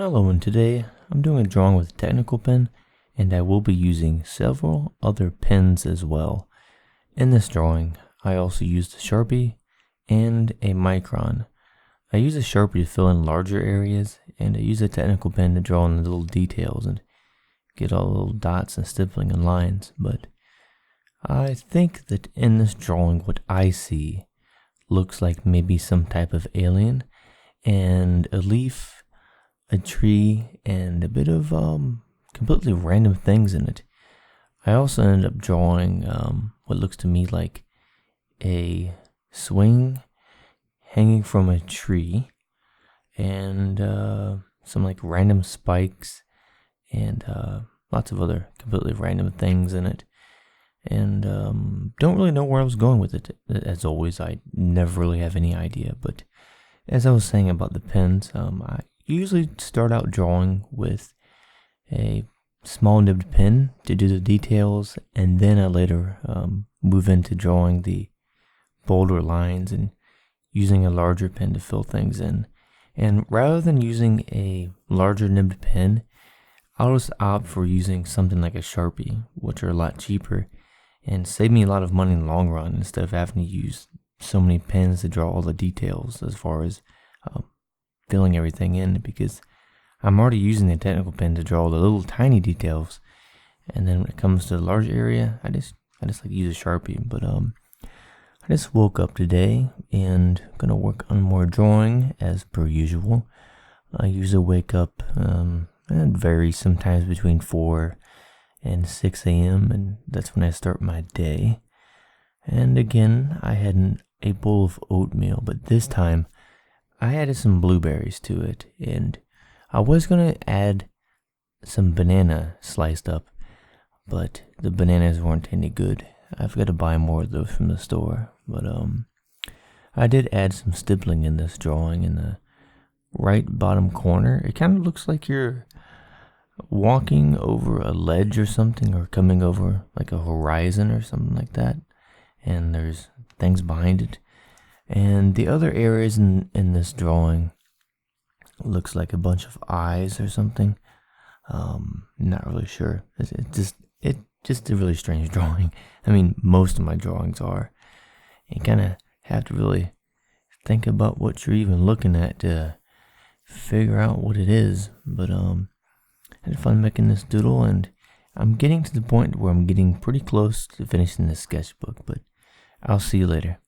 Hello, and today I'm doing a drawing with a technical pen, and I will be using several other pens as well. In this drawing, I also used a Sharpie and a Micron. I use a Sharpie to fill in larger areas, and I use a technical pen to draw in the little details and get all the little dots and stippling and lines. But I think that in this drawing, what I see looks like maybe some type of alien and a leaf, a tree, and a bit of completely random things in it. I also ended up drawing what looks to me like a swing hanging from a tree, and some like random spikes, and lots of other completely random things in it. And don't really know where I was going with it. As always, I never really have any idea. But as I was saying about the pens, I usually start out drawing with a small nibbed pen to do the details, and then I later move into drawing the bolder lines and using a larger pen to fill things in. And rather than using a larger nibbed pen, I'll just opt for using something like a Sharpie, which are a lot cheaper and save me a lot of money in the long run instead of having to use so many pens to draw all the details as far as filling everything in, because I'm already using the technical pen to draw the little tiny details, and then when it comes to the large area, I just like to use a Sharpie. But I just woke up today and gonna work on more drawing as per usual. I usually wake up, and it varies sometimes between 4 and 6 a.m. and that's when I start my day. And again, I had a bowl of oatmeal, but this time I added some blueberries to it, and I was going to add some banana sliced up, but the bananas weren't any good. I've got to buy more of those from the store. But I did add some stippling in this drawing in the right bottom corner. It kind of looks like you're walking over a ledge or something, or coming over like a horizon or something like that, and there's things behind it. And the other areas in this drawing looks like a bunch of eyes or something. Not really sure. It's just a really strange drawing. I mean, most of my drawings are. You kind of have to really think about what you're even looking at to figure out what it is. But I had fun making this doodle, and I'm getting to the point where I'm getting pretty close to finishing this sketchbook. But I'll see you later.